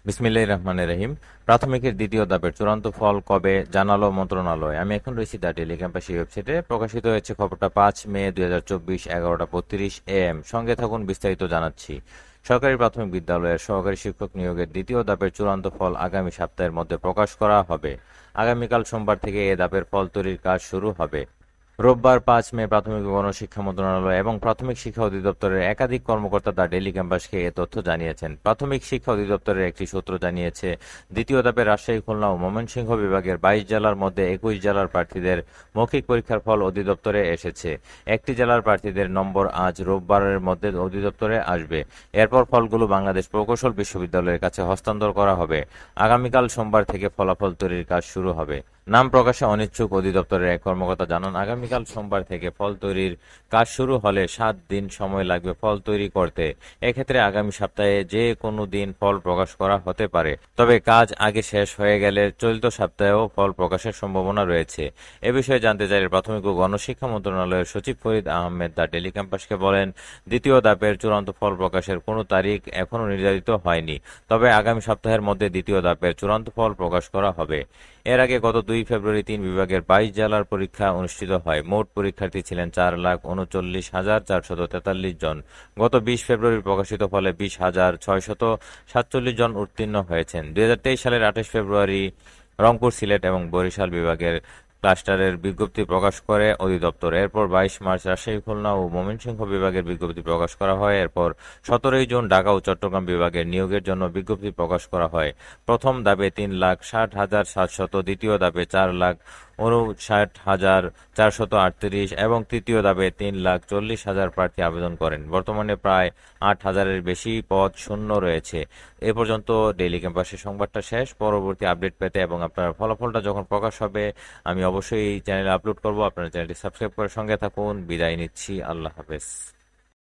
বিসমিল্লাহির রহমানির রহিম। প্রাথমিকের দ্বিতীয় ধাপের চূড়ান্ত ফল কবে জানালো মন্ত্রণালয়? আমি এখন রয়েছি দ্য ডেইলি ক্যাম্পাসের ওয়েবসাইটে। প্রকাশিত হয়েছে খবরটা ৫ মে ২০২৪ ১১টা ৩২ AM। সঙ্গে থাকুন, বিস্তারিত জানাচ্ছি। সরকারি প্রাথমিক বিদ্যালয়ের সহকারী শিক্ষক নিয়োগের দ্বিতীয় ধাপের চূড়ান্ত ফল আগামী সপ্তাহের মধ্যে প্রকাশ করা হবে। আগামীকাল সোমবার থেকে এ ধাপের ফল তৈরির কাজ শুরু হবে। রোববার ৫ মে প্রাথমিক ও গণশিক্ষা মন্ত্রণালয় এবং প্রাথমিক শিক্ষা অধিদপ্তরের একাধিক কর্মকর্তা দ্য ডেইলি ক্যাম্পাসকে এ তথ্য জানিয়েছেন। প্রাথমিক শিক্ষা অধিদপ্তরের একটি সূত্র জানিয়েছে, দ্বিতীয় ধাপে রাজশাহী, খুলনা ও ময়মনসিংহ বিভাগের ২২ জেলার মধ্যে ২১ জেলার প্রার্থীদের মৌখিক পরীক্ষার ফল অধিদপ্তরে এসেছে। একটি জেলার প্রার্থীদের নম্বর আজ রোববারের মধ্যে অধিদপ্তরে আসবে। এরপর ফলগুলো বাংলাদেশ প্রকৌশল বিশ্ববিদ্যালয়ের কাছে হস্তান্তর করা হবে। আগামীকাল সোমবার থেকে ফলাফল তৈরির কাজ শুরু হবে। নাম প্রকাশে অনিচ্ছুক অধিদপ্তরের এক কর্মকর্তা জানান, আগামীকাল সোমবার থেকে ফল তৈরির কাজ শুরু হলে ৭ দিন সময় লাগবে ফল তৈরি করতে। এক্ষেত্রে আগামী সপ্তাহে যে কোনো দিন ফল প্রকাশ করা হতে পারে। তবে কাজ আগে শেষ হয়ে গেলে চলতি সপ্তাহেও ফল প্রকাশের সম্ভাবনা রয়েছে। এ বিষয়ে জানতে চাইলে প্রাথমিক ও গণশিক্ষা মন্ত্রণালয়ের সচিব ফরিদ আহমেদ দ্য ডেইলি ক্যাম্পাসকে বলেন, দ্বিতীয় ধাপের চূড়ান্ত ফল প্রকাশের কোনো তারিখ এখনো নির্ধারিত হয়নি। তবে আগামী সপ্তাহের মধ্যে দ্বিতীয় ধাপের চূড়ান্ত ফল প্রকাশ করা হবে। এর আগে গত ২ ফেব্রুয়ারি ৩ বিভাগের ২২ জেলার পরীক্ষা অনুষ্ঠিত হয়। মোট পরীক্ষার্থী ছিলেন ৪,৩৯,৪৪৩ জন। গত ২০ ফেব্রুয়ারি প্রকাশিত ফলে ২০,৬৪৭ জন উত্তীর্ণ হয়েছেন। ২০২৩ সালের ২৮ ফেব্রুয়ারি রংপুর, সিলেট এবং বরিশাল বিভাগের ক্লাস্টারের বিজ্ঞপ্তি প্রকাশ করে অধিদপ্তর। এরপর ২২ মার্চ রাজশাহী, খুলনা ও ময়মনসিংহ বিভাগের বিজ্ঞপ্তি প্রকাশ করা হয়। এরপর ১৭ জুন ঢাকা ও চট্টগ্রাম বিভাগের নিয়োগের জন্য বিজ্ঞপ্তি প্রকাশ করা হয়। প্রথম ধাপে ৩,৬০,৭০০, দ্বিতীয় ধাপে ৪,৫৯,৪৩৮ এবং তৃতীয় ধাপে ৩,৪০,০০০ প্রার্থী আবেদন করেন। বর্তমানে প্রায় ৮,০০০-এর বেশি পদ শূন্য রয়েছে। এ পর্যন্ত ডেইলি ক্যাম্পাসের সংবাদটা শেষ। পরবর্তী আপডেট পেতে এবং আপনার ফলাফলটা যখন প্রকাশ হবে আমি অবশ্যই এই চ্যানেলে আপলোড করব। আপনারা চ্যানেলটি সাবস্ক্রাইব করে সঙ্গে থাকুন। বিদায় নিচ্ছি। আল্লাহ হাফেজ।